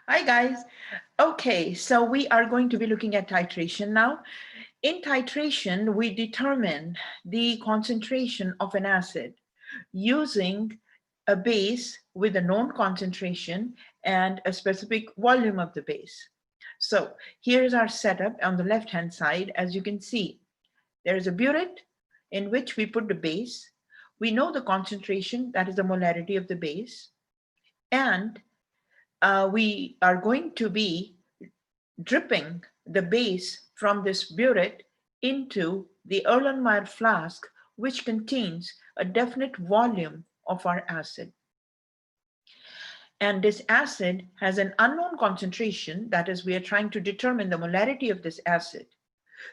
Hi guys. Okay, so we are going to be looking at titration now. In titration, we determine the concentration of an acid using a base with a known concentration and a specific volume of the base. So here's our setup on the left-hand side. As you can see, there is a burette in which we put the base. We know the concentration, that is the molarity of the base, and we are going to be dripping the base from this burette into the Erlenmeyer flask, which contains a definite volume of our acid. And this acid has an unknown concentration, that is, we are trying to determine the molarity of this acid.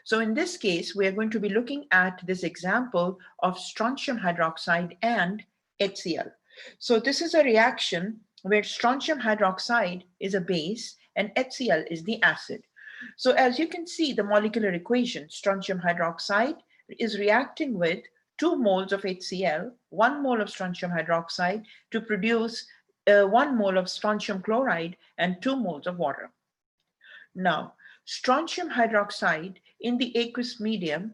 So in this case, we are going to be looking at this example of strontium hydroxide and HCl. So this is a reaction where strontium hydroxide is a base and HCl is the acid. So as you can see, the molecular equation, strontium hydroxide is reacting with 2 moles of HCl, 1 mole of strontium hydroxide to produce 1 mole of strontium chloride and 2 moles of water. Now, strontium hydroxide in the aqueous medium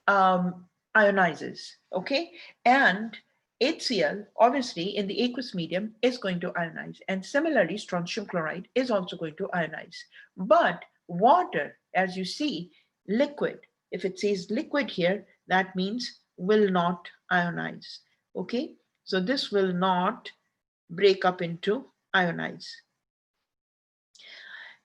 ionizes, okay? And HCl, obviously, in the aqueous medium is going to ionize. And similarly, strontium chloride is also going to ionize. But water, as you see, liquid, if it says liquid here, that means will not ionize, okay? So this will not break up into ionize.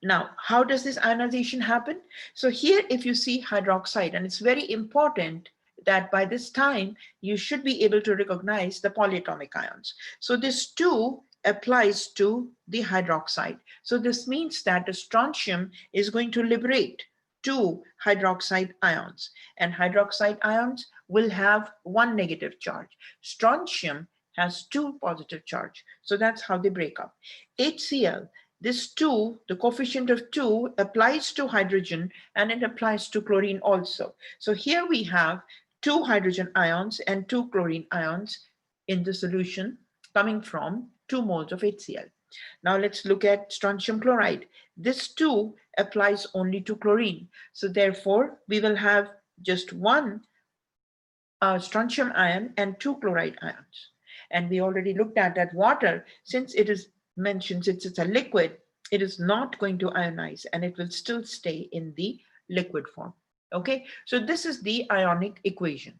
Now, how does this ionization happen? So here, if you see hydroxide, and it's very important that by this time, you should be able to recognize the polyatomic ions. So this 2 applies to the hydroxide. So this means that the strontium is going to liberate 2 hydroxide ions, and hydroxide ions will have 1 negative charge. Strontium has 2 positive charge. So that's how they break up. HCl, this 2, the coefficient of 2 applies to hydrogen and it applies to chlorine also. So here we have 2 hydrogen ions and 2 chlorine ions in the solution coming from 2 moles of HCl. Now let's look at strontium chloride. This 2 applies only to chlorine. So therefore we will have just 1 strontium ion and 2 chloride ions. And we already looked at that water, since it is mentioned, since it's a liquid, it is not going to ionize and it will still stay in the liquid form. Okay, so this is the ionic equation.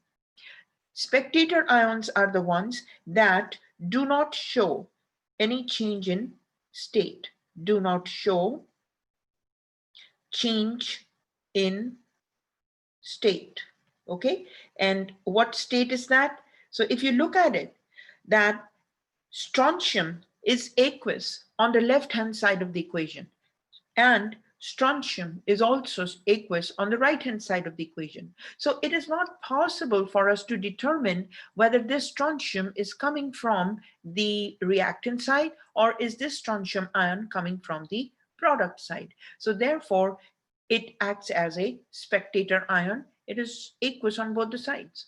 Spectator ions are the ones that do not show any change in state, do not show change in state. Okay, and what state is that? So if you look at it, that strontium is aqueous on the left-hand side of the equation, and strontium is also aqueous on the right-hand side of the equation. So it is not possible for us to determine whether this strontium is coming from the reactant side or is this strontium ion coming from the product side. So therefore, it acts as a spectator ion. It is aqueous on both the sides.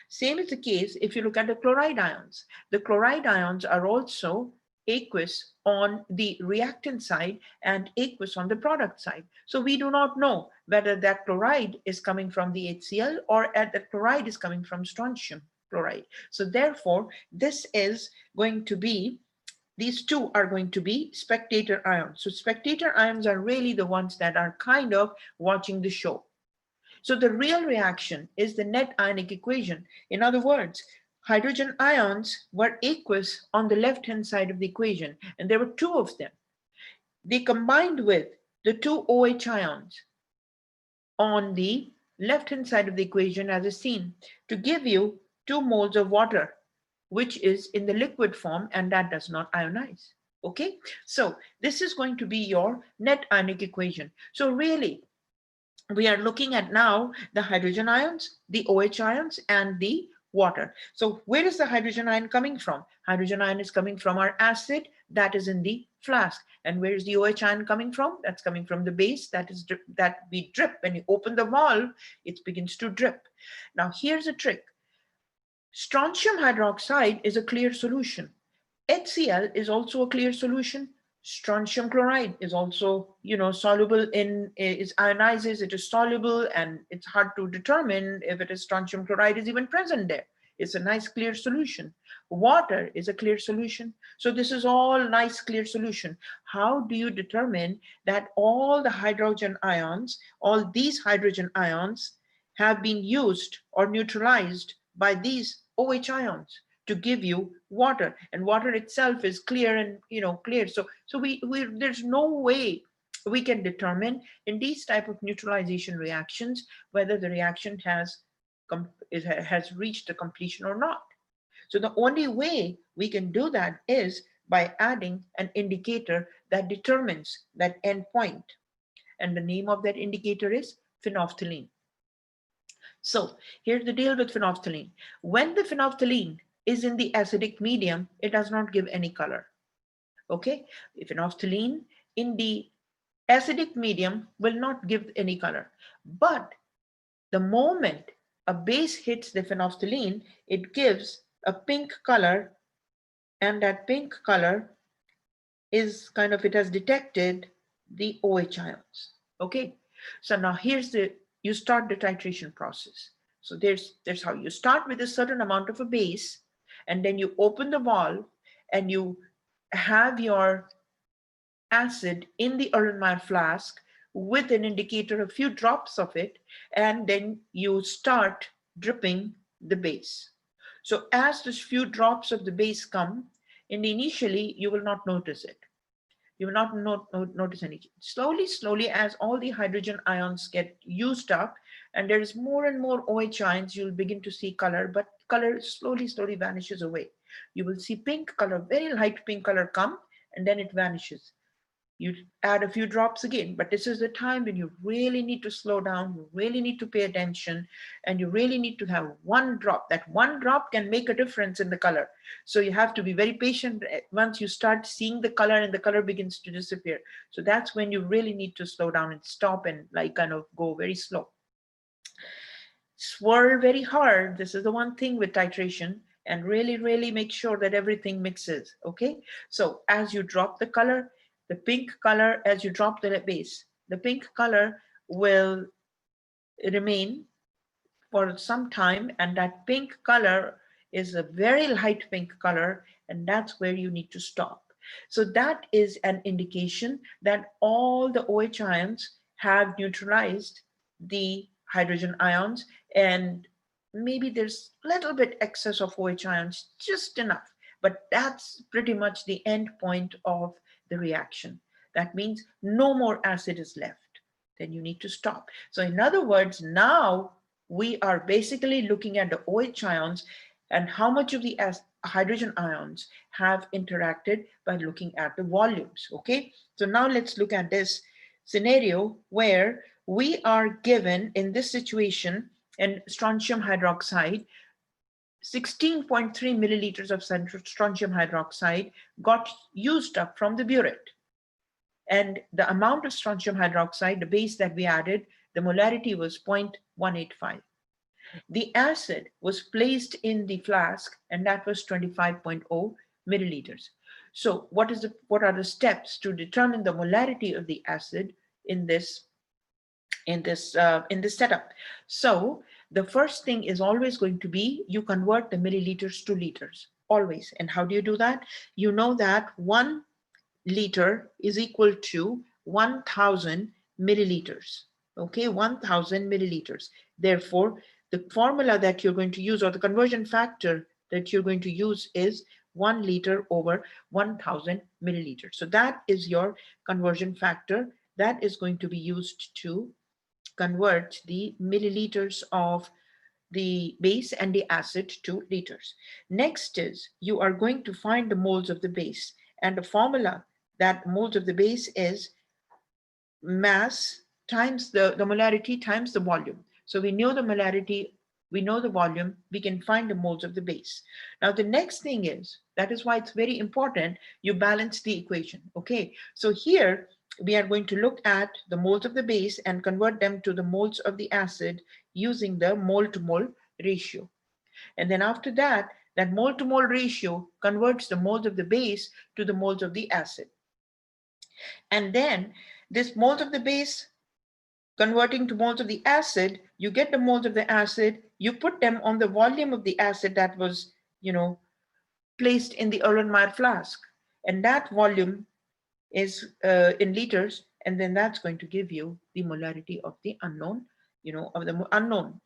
Same is the case if you look at the chloride ions. The chloride ions are also aqueous on the reactant side and aqueous on the product side. So we do not know whether that chloride is coming from the HCl or that chloride is coming from strontium chloride. So therefore, this is going to be, these 2 are going to be spectator ions. So spectator ions are really the ones that are kind of watching the show. So the real reaction is the net ionic equation. In other words, hydrogen ions were aqueous on the left-hand side of the equation, and there were 2 of them. They combined with the 2 OH ions on the left-hand side of the equation as is seen to give you 2 moles of water, which is in the liquid form, and that does not ionize. Okay, so this is going to be your net ionic equation. So really, we are looking at now the hydrogen ions, the OH ions, and the water. So where is the hydrogen ion coming from? Hydrogen ion is coming from our acid that is in the flask. And where is the OH ion coming from? That's coming from the base that we drip. When you open the valve, it begins to drip. Now here's a trick. Strontium hydroxide is a clear solution. HCl is also a clear solution. Strontium chloride is also, soluble in, is ionizes, it is soluble, and it's hard to determine if it is strontium chloride is even present there. It's a nice clear solution. Water is a clear solution. So this is all nice clear solution. How do you determine that all the hydrogen ions, all these hydrogen ions have been used or neutralized by these OH ions to give you water, and water itself is clear and clear. So we there's no way we can determine in these type of neutralization reactions whether the reaction has reached the completion or not. So the only way we can do that is by adding an indicator that determines that endpoint, and the name of that indicator is phenolphthalein. So here's the deal with phenolphthalein. When the phenolphthalein is in the acidic medium, it does not give any color. Okay, phenolphthalein in the acidic medium will not give any color. But the moment a base hits the phenolphthalein, it gives a pink color, and that pink color is kind of, it has detected the OH ions. Okay, so now you start the titration process. So there's how you start with a certain amount of a base, and then you open the valve and you have your acid in the Erlenmeyer flask with an indicator, a few drops of it, and then you start dripping the base. So as those few drops of the base come, and initially you will not notice it. You will not notice anything. Slowly, as all the hydrogen ions get used up and there is more and more OH ions, you'll begin to see color, but color slowly vanishes away. You will see pink color, very light pink color come, and then it vanishes. You add a few drops again, but this is the time when you really need to slow down, you really need to pay attention, and you really need to have one drop. That one drop can make a difference in the color. So you have to be very patient once you start seeing the color and the color begins to disappear. So that's when you really need to slow down and stop and like kind of go very slow. Swirl very hard. This is the one thing with titration, and really make sure that everything mixes. Okay, so as you drop the color, the pink color, as you drop the base, the pink color will remain for some time, and that pink color is a very light pink color, and that's where you need to stop. So that is an indication that all the OH ions have neutralized the hydrogen ions, and maybe there's a little bit excess of OH ions, just enough, but that's pretty much the end point of the reaction. That means no more acid is left. Then you need to stop. So in other words, now we are basically looking at the OH ions and how much of the hydrogen ions have interacted by looking at the volumes. Okay, so now let's look at this scenario where we are given in this situation in strontium hydroxide, 16.3 milliliters of strontium hydroxide got used up from the burette. And the amount of strontium hydroxide, the base that we added, the molarity was 0.185. The acid was placed in the flask, and that was 25.0 milliliters. So what are the steps to determine the molarity of the acid in this setup? So the first thing is always going to be you convert the milliliters to liters, always. And how do you do that? You know that 1 liter is equal to 1000 milliliters. Okay, 1000 milliliters. Therefore, the formula that you're going to use, or the conversion factor that you're going to use, is 1 liter over 1000 milliliters. So that is your conversion factor that is going to be used to convert the milliliters of the base and the acid to liters. Next is you are going to find the moles of the base, and the formula that moles of the base is mass times the molarity times the volume. So we know the molarity, we know the volume, we can find the moles of the base. Now the next thing is, that is why it's very important you balance the equation. Okay, so here we are going to look at the moles of the base and convert them to the moles of the acid using the mole to mole ratio. And then after that, that mole to mole ratio converts the moles of the base to the moles of the acid. And then this moles of the base converting to moles of the acid, you get the moles of the acid, you put them on the volume of the acid that was, placed in the Erlenmeyer flask. And that volume is in liters, and then that's going to give you the molarity of the unknown, of the unknown,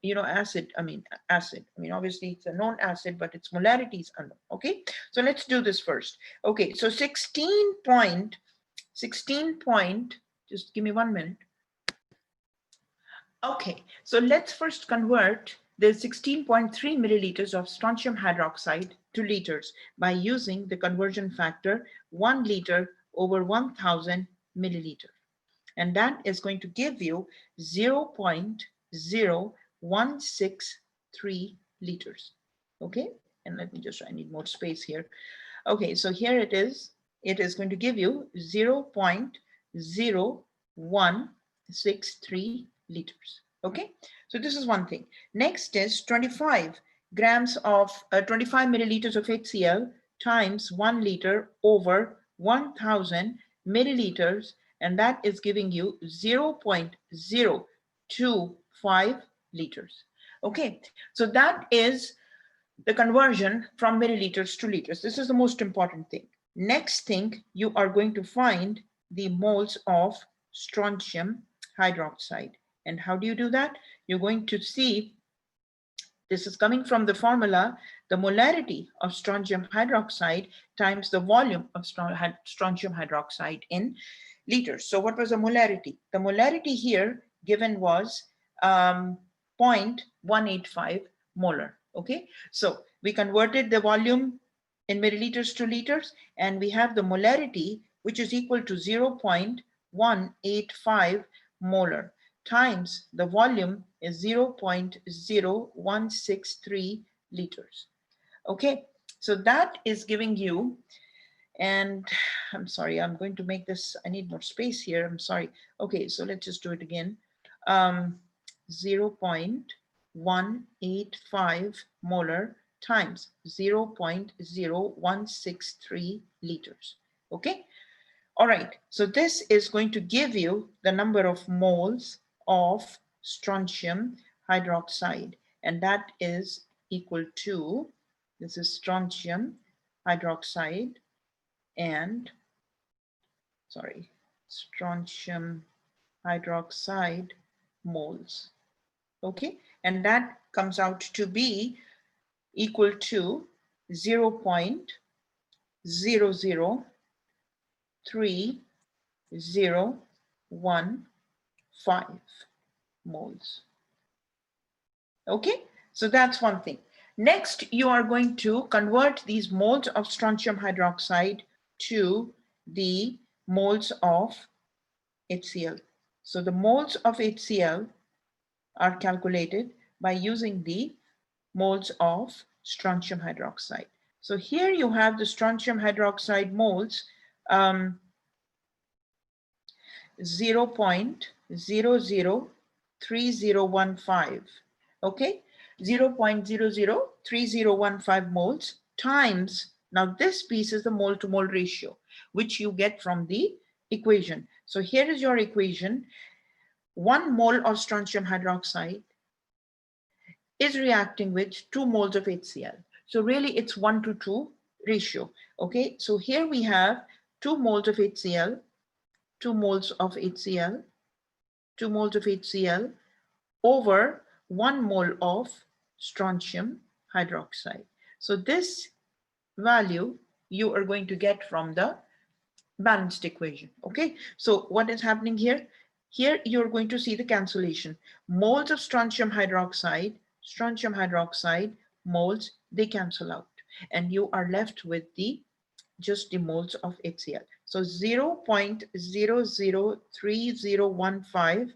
acid. Obviously it's a known acid, but its molarity is unknown. Okay, so let's do this first. Okay, so 16 point, just give me 1 minute. Okay, so let's first convert the 16.3 milliliters of strontium hydroxide to liters by using the conversion factor 1 liter over 1000 milliliter. And that is going to give you 0.0163 liters. Okay, and let me just, I need more space here. Okay, so here it is. It is going to give you 0.0163 liters. Okay, so this is one thing. Next is 25 grams of 25 milliliters of HCl times 1 liter over 1000 milliliters, and that is giving you 0.025 liters. Okay, so that is the conversion from milliliters to liters. This is the most important thing. Next thing, you are going to find the moles of strontium hydroxide. And how do you do that? You're going to see, this is coming from the formula, the molarity of strontium hydroxide times the volume of strontium hydroxide in liters. So what was the molarity? The molarity here given was 0.185 molar. Okay, so we converted the volume in milliliters to liters, and we have the molarity, which is equal to 0.185 molar times the volume is 0.0163 liters. Okay, so that is giving you, and I'm sorry, I'm going to make this, I need more space here, I'm sorry. Okay, so let's just do it again. 0.185 molar times 0.0163 liters. Okay, all right, so this is going to give you the number of moles of strontium hydroxide, and that is equal to, this is strontium hydroxide and, strontium hydroxide moles. Okay, and that comes out to be equal to 0.00301 5 moles. Okay, so that's one thing. Next, you are going to convert these moles of strontium hydroxide to the moles of HCl. So the moles of HCl are calculated by using the moles of strontium hydroxide. So here you have the strontium hydroxide moles, 0.003015, okay, 0.003015 moles times, now this piece is the mole to mole ratio, which you get from the equation. So here is your equation. 1 mole of strontium hydroxide is reacting with 2 moles of HCl. So really it's 1:2 ratio, okay? So here we have 2 moles of HCl, 2 moles of HCl, 2 moles of HCl over 1 mole of strontium hydroxide. So this value you are going to get from the balanced equation. Okay, so what is happening here? Here you're going to see the cancellation. Moles of strontium hydroxide moles, they cancel out, and you are left with the just the moles of HCl. So 0.003015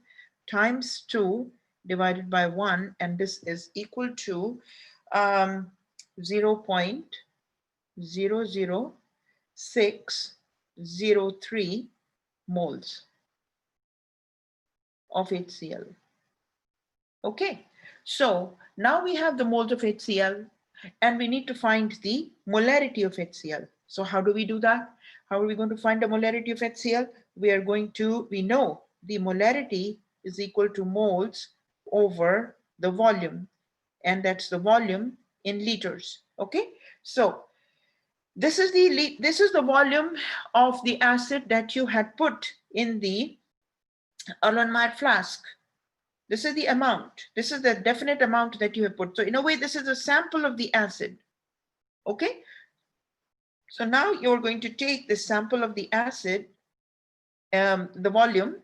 times 2 divided by 1, and this is equal to 0.00603 moles of HCl. Okay, so now we have the moles of HCl, and we need to find the molarity of HCl. So how do we do that? How are we going to find the molarity of HCl? We know the molarity is equal to moles over the volume, and that's the volume in liters. Okay, so this is the volume of the acid that you had put in the Erlenmeyer flask. This is the amount. This is the definite amount that you have put. So in a way, this is a sample of the acid. Okay. So now you're going to take this sample of the acid, the volume,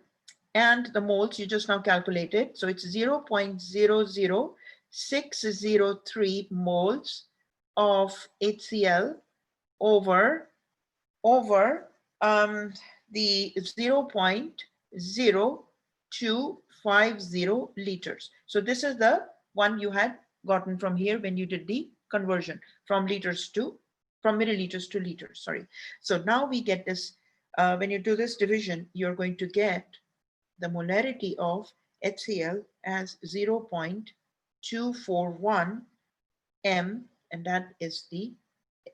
and the moles you just now calculated. So it's 0.00603 moles of HCl over the 0.0250 liters. So this is the one you had gotten from here when you did the conversion from milliliters to liters, sorry. So now we get this, when you do this division, you're going to get the molarity of HCl as 0.241 m, and that is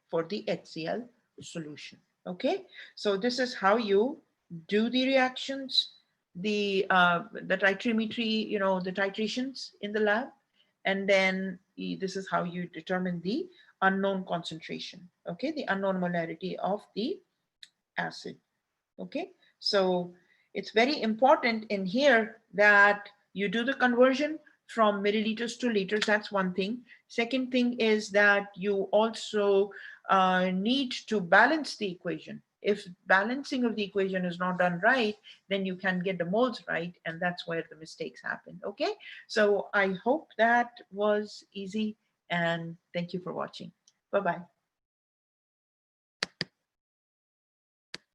for the HCl solution. Okay, so this is how you do the reactions, the titrimetry, the titrations in the lab, and then this is how you determine the unknown concentration. Okay, the unknown molarity of the acid. Okay, so it's very important in here that you do the conversion from milliliters to liters. That's one thing. Second thing is that you also need to balance the equation. If balancing of the equation is not done right, then you can get the moles right, and that's where the mistakes happen. Okay, so I hope that was easy, and thank you for watching. Bye-bye.